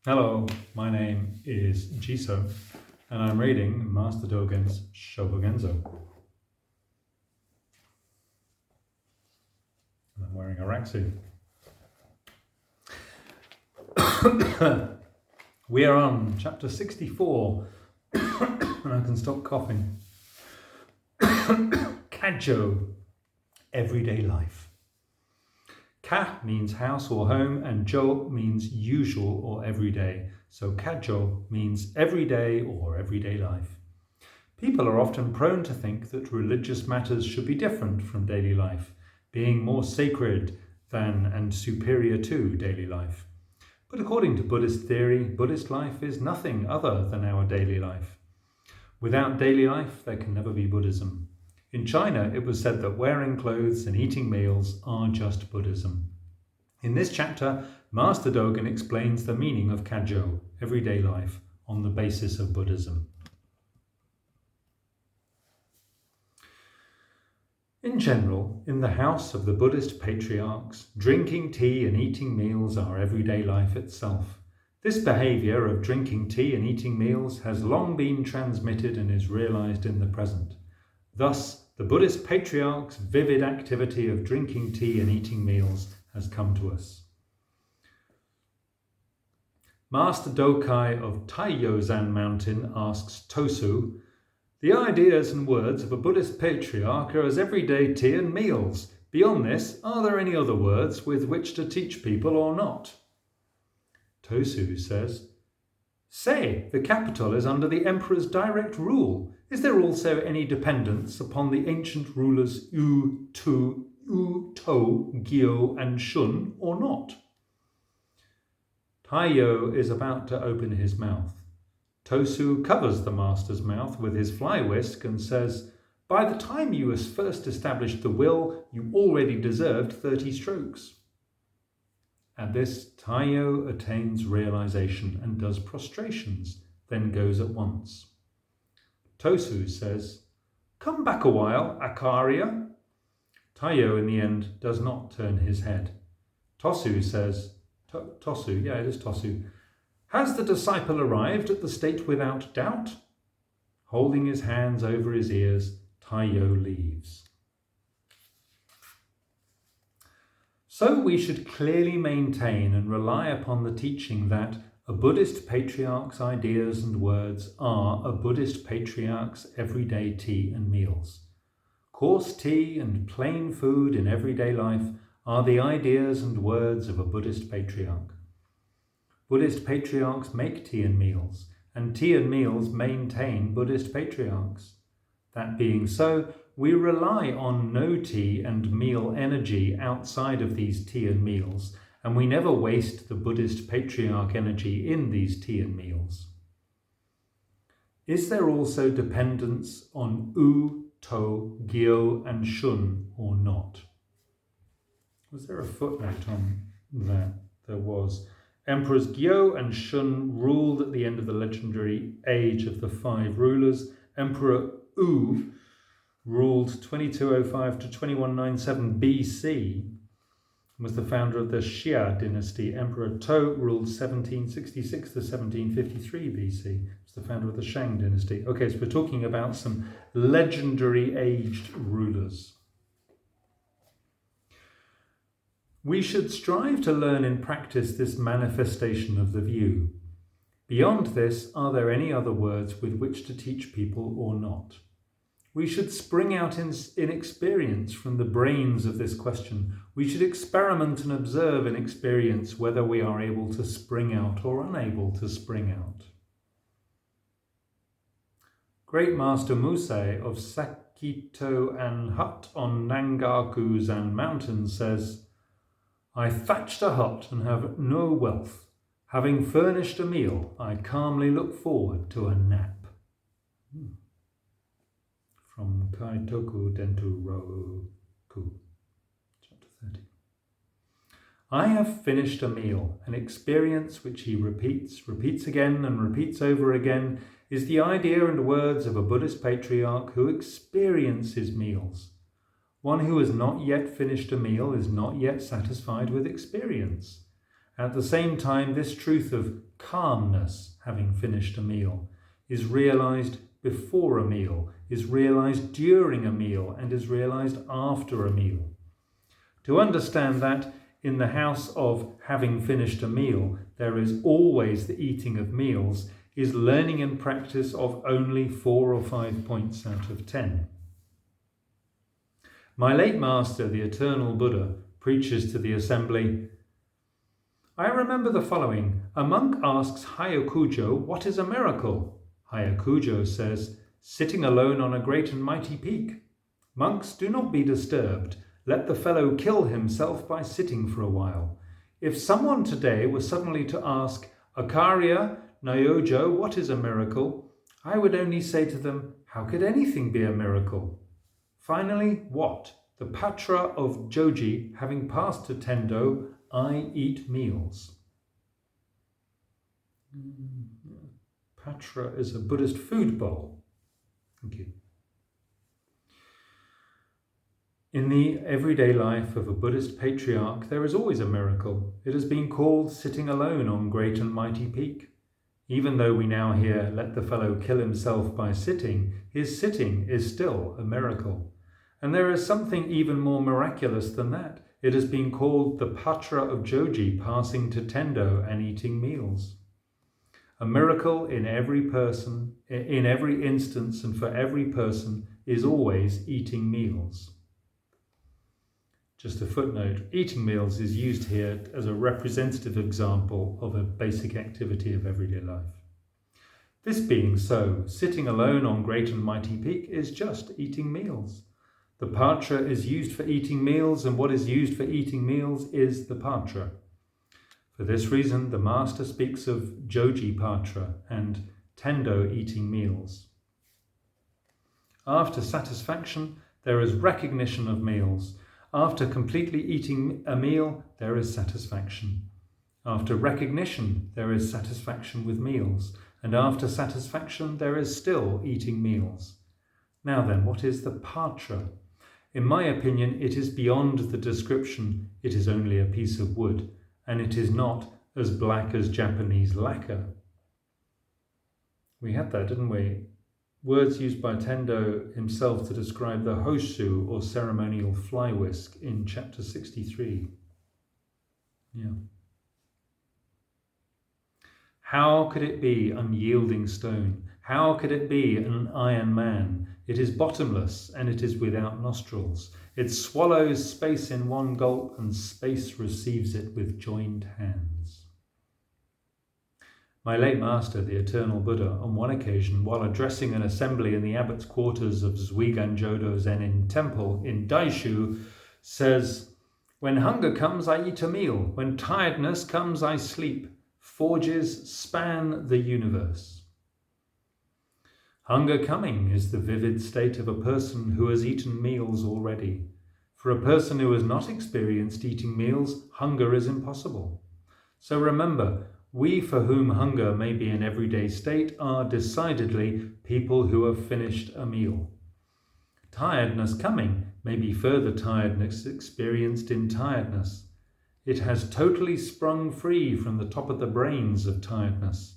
Hello, my name is Jiso, and I'm reading Master Dōgen's Shōbōgenzō. And I'm wearing a racksuit. We are on chapter 64, and I can stop coughing. Kajo, everyday life. Ka means house or home, and jo means usual or everyday. So kajo means everyday or everyday life. People are often prone to think that religious matters should be different from daily life, being more sacred than and superior to daily life. But according to Buddhist theory, Buddhist life is nothing other than our daily life. Without daily life, there can never be Buddhism. In China, it was said that wearing clothes and eating meals are just Buddhism. In this chapter, Master Dōgen explains the meaning of Kajo, everyday life, on the basis of Buddhism. In general, in the house of the Buddhist patriarchs, drinking tea and eating meals are everyday life itself. This behavior of drinking tea and eating meals has long been transmitted and is realized in the present. Thus, the Buddhist patriarch's vivid activity of drinking tea and eating meals has come to us. Master Dokai of Taiyozan Mountain asks Tosu, the ideas and words of a Buddhist patriarch are as everyday tea and meals. Beyond this, are there any other words with which to teach people or not? Tosu says, Say, the capital is under the emperor's direct rule. Is there also any dependence upon the ancient rulers Yu, To, Gyo, and Shun, or not? Taiyo is about to open his mouth. Tosu covers the master's mouth with his fly whisk and says, By the time you first established the will, you already deserved 30 strokes. At this, Taiyo attains realization and does prostrations, then goes at once. Tosu says, Come back a while, Akarya. Taiyo in the end does not turn his head. Tosu says, Tosu. Has the disciple arrived at the state without doubt? Holding his hands over his ears, Taiyo leaves. So we should clearly maintain and rely upon the teaching that a Buddhist patriarch's ideas and words are a Buddhist patriarch's everyday tea and meals. Coarse tea and plain food in everyday life are the ideas and words of a Buddhist patriarch. Buddhist patriarchs make tea and meals maintain Buddhist patriarchs. That being so, we rely on no tea and meal energy outside of these tea and meals, and we never waste the Buddhist patriarch energy in these tea and meals. Is there also dependence on U, To, Gyo, and Shun, or not? Was there a footnote on that? There was. Emperors Gyo and Shun ruled at the end of the legendary age of the 5 rulers. Emperor U ruled 2205 to 2197 BC, was the founder of the Xia dynasty. Emperor To ruled 1766 to 1753 BC, was the founder of the Shang dynasty. Okay, so we're talking about some legendary aged rulers. We should strive to learn and practice this manifestation of the view. Beyond this, are there any other words with which to teach people or not? We should spring out in experience from the brains of this question. We should experiment and observe in experience whether we are able to spring out or unable to spring out. Great Master Musei of Sakito and Hut on Nangaku-zan Mountain says, I thatched a hut and have no wealth. Having furnished a meal, I calmly look forward to a nap. From Kaitoku Dentu Roku, chapter 30. I have finished a meal, an experience which he repeats again and repeats over again, is the idea and words of a Buddhist patriarch who experiences meals. One who has not yet finished a meal is not yet satisfied with experience. At the same time, this truth of calmness, having finished a meal, is realized before a meal, is realized during a meal, and is realized after a meal. To understand that in the house of having finished a meal, there is always the eating of meals, is learning and practice of only 4 or 5 points out of 10. My late master, the eternal Buddha, preaches to the assembly, I remember the following. A monk asks Hyakujo, what is a miracle? Hyakujo says, sitting alone on a great and mighty peak. Monks, do not be disturbed. Let the fellow kill himself by sitting for a while. If someone today was suddenly to ask, Akarya, Nyojo, what is a miracle? I would only say to them, how could anything be a miracle? Finally, what? The Patra of Joji, having passed to Tendo, I eat meals. Patra is a Buddhist food bowl. Thank you. In the everyday life of a Buddhist patriarch, there is always a miracle. It has been called sitting alone on great and mighty peak. Even though we now hear, let the fellow kill himself by sitting, his sitting is still a miracle. And there is something even more miraculous than that. It has been called the Patra of Joji, passing to Tendo and eating meals. A miracle in every person, in every instance and for every person, is always eating meals. Just a footnote, eating meals is used here as a representative example of a basic activity of everyday life. This being so, sitting alone on great and mighty peak is just eating meals. The Patra is used for eating meals, and what is used for eating meals is the Patra. For this reason, the Master speaks of Joji Patra and Tendo eating meals. After satisfaction, there is recognition of meals. After completely eating a meal, there is satisfaction. After recognition, there is satisfaction with meals. And after satisfaction, there is still eating meals. Now then, what is the Patra? In my opinion, it is beyond the description. It is only a piece of wood, and it is not as black as Japanese lacquer. We had that, didn't we? Words used by Tendo himself to describe the hoshu, or ceremonial fly whisk, in chapter 63. Yeah. How could it be unyielding stone? How could it be an iron man? It is bottomless, and it is without nostrils. It swallows space in one gulp, and space receives it with joined hands. My late master, the eternal Buddha, on one occasion, while addressing an assembly in the abbot's quarters of Shōbōgenzō Zen temple in Daishu, says, when hunger comes, I eat a meal. When tiredness comes, I sleep. Forges span the universe. Hunger coming is the vivid state of a person who has eaten meals already. For a person who has not experienced eating meals, hunger is impossible. So remember, we for whom hunger may be an everyday state are decidedly people who have finished a meal. Tiredness coming may be further tiredness experienced in tiredness. It has totally sprung free from the top of the brains of tiredness.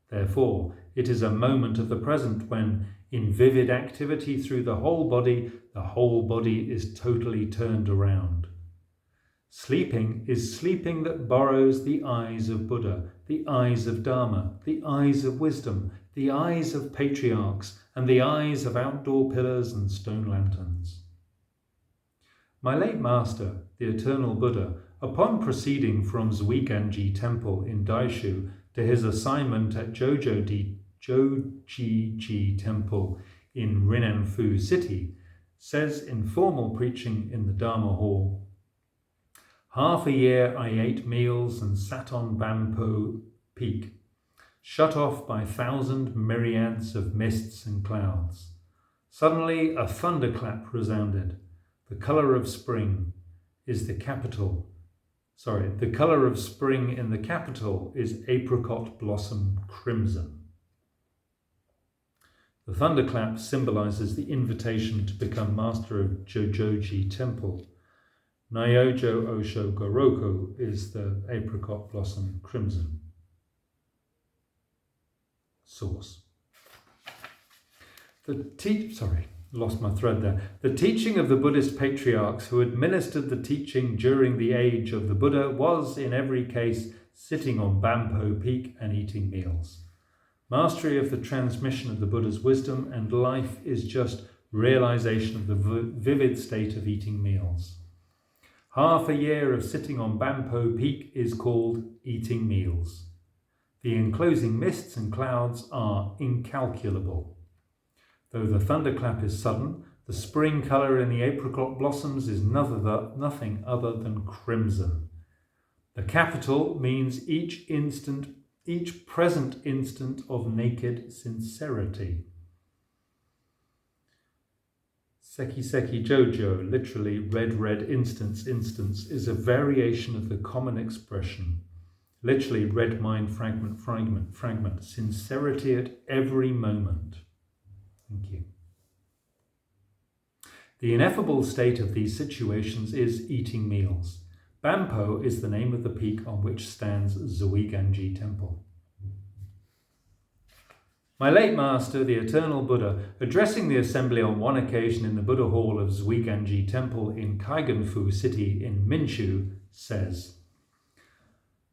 Therefore, it is a moment of the present when, in vivid activity through the whole body is totally turned around. Sleeping is sleeping that borrows the eyes of Buddha, the eyes of Dharma, the eyes of wisdom, the eyes of patriarchs, and the eyes of outdoor pillars and stone lanterns. My late master, the eternal Buddha, upon proceeding from Shōbōgenzō temple in Daishu to his assignment at Joji temple in Rinanfu city, says in formal preaching in the Dharma hall, half a year I ate meals and sat on Bampo Peak, shut off by 1,000 myriads of mists and clouds. Suddenly a thunderclap resounded. The colour of spring in the capital is apricot blossom crimson. The thunderclap symbolizes the invitation to become master of Joji temple. Nyojo Osho Goroku is the apricot blossom crimson. Source. Lost my thread there. The teaching of the Buddhist patriarchs who administered the teaching during the age of the Buddha was, in every case, sitting on Banpo Peak and eating meals. Mastery of the transmission of the Buddha's wisdom and life is just realization of the vivid state of eating meals. Half a year of sitting on Banpo Peak is called eating meals. The enclosing mists and clouds are incalculable. Though the thunderclap is sudden, the spring colour in the apricot blossoms is nothing other than crimson. The capital means each present instant of naked sincerity. Seki Seki Jojo, literally red instance, is a variation of the common expression, literally red mind fragment, sincerity at every moment. Thank you. The ineffable state of these situations is eating meals. Banpo is the name of the peak on which stands Zuiganji Temple. My late master, the eternal Buddha, addressing the assembly on one occasion in the Buddha Hall of Zuiganji Temple in Kaiganfu City in Minshu, says,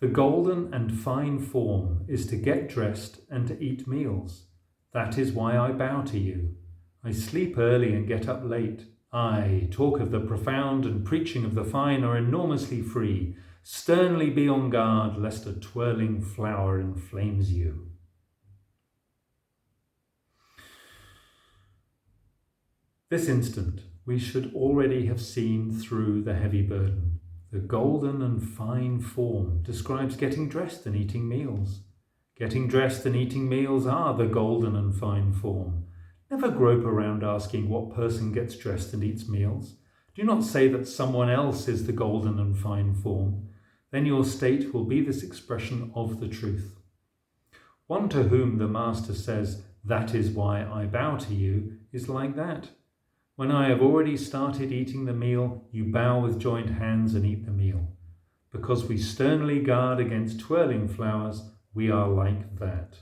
"The golden and fine form is to get dressed and to eat meals. That is why I bow to you. I sleep early and get up late. I talk of the profound and preaching of the fine are enormously free. Sternly be on guard lest a twirling flower inflames you." This instant, we should already have seen through the heavy burden. The golden and fine form describes getting dressed and eating meals. Getting dressed and eating meals are the golden and fine form. Never grope around asking what person gets dressed and eats meals. Do not say that someone else is the golden and fine form. Then your state will be this expression of the truth. One to whom the Master says, "That is why I bow to you," is like that. When I have already started eating the meal, you bow with joined hands and eat the meal. Because we sternly guard against twirling flowers, we are like that.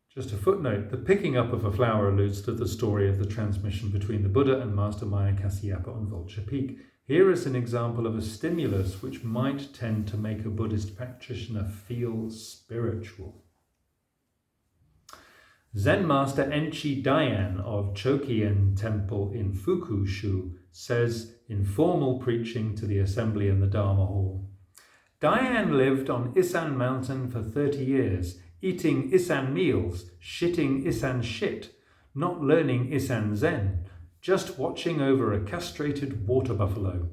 Just a footnote, the picking up of a flower alludes to the story of the transmission between the Buddha and Master Maya Kassapa on Vulture Peak. Here is an example of a stimulus which might tend to make a Buddhist practitioner feel spiritual. Zen Master Enchi Dayan of Chokien Temple in Fukushu says in formal preaching to the assembly in the Dharma Hall, "Dayan lived on Isan Mountain for 30 years, eating Isan meals, shitting Isan shit, not learning Isan Zen, just watching over a castrated water buffalo.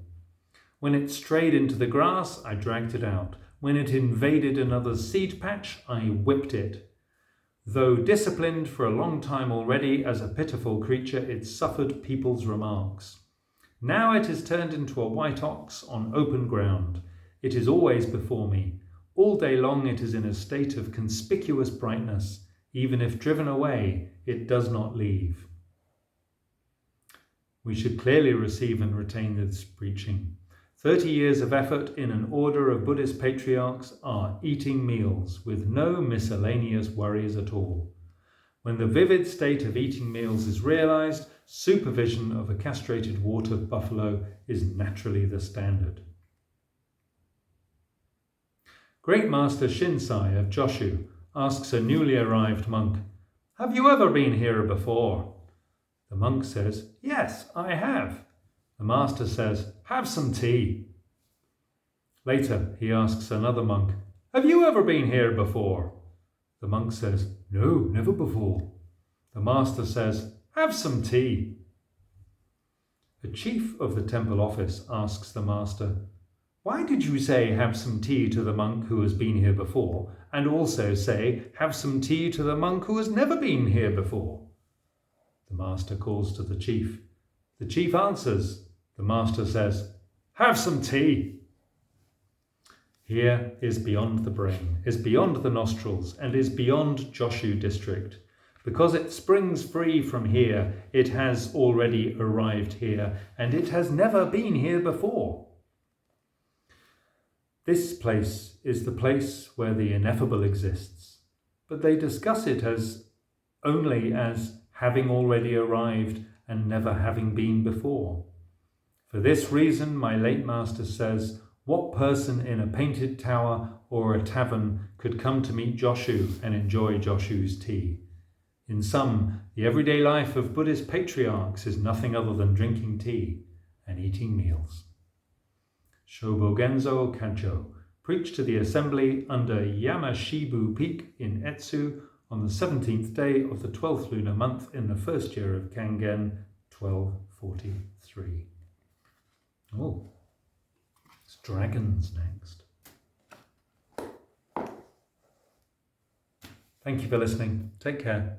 When it strayed into the grass, I dragged it out. When it invaded another's seed patch, I whipped it. Though disciplined for a long time already as a pitiful creature, it suffered people's remarks. Now it is turned into a white ox on open ground. It is always before me. All day long it is in a state of conspicuous brightness. Even if driven away, it does not leave." We should clearly receive and retain this preaching. 30 years of effort in an order of Buddhist patriarchs are eating meals with no miscellaneous worries at all. When the vivid state of eating meals is realized, supervision of a castrated water buffalo is naturally the standard. Great Master Shinsai of Joshu asks a newly arrived monk, "Have you ever been here before?" The monk says, "Yes, I have." The master says, "Have some tea." Later, he asks another monk, "Have you ever been here before?" The monk says, "No, never before." The master says, "Have some tea." A chief of the temple office asks the master, "Why did you say have some tea to the monk who has been here before, and also say have some tea to the monk who has never been here before?" The master calls to the chief. The chief answers. The master says, "Have some tea." Here is beyond the brain, is beyond the nostrils, and is beyond Joshu district. Because it springs free from here, it has already arrived here, and it has never been here before. This place is the place where the ineffable exists, but they discuss it as only as having already arrived and never having been before. For this reason, my late master says, what person in a painted tower or a tavern could come to meet Joshu and enjoy Joshu's tea? In sum, the everyday life of Buddhist patriarchs is nothing other than drinking tea and eating meals. Shōbōgenzō Kajo, preached to the assembly under Yamashibu Peak in Etsu on the 17th day of the 12th lunar month in the first year of Kangen, 1243. Oh, it's dragons next. Thank you for listening. Take care.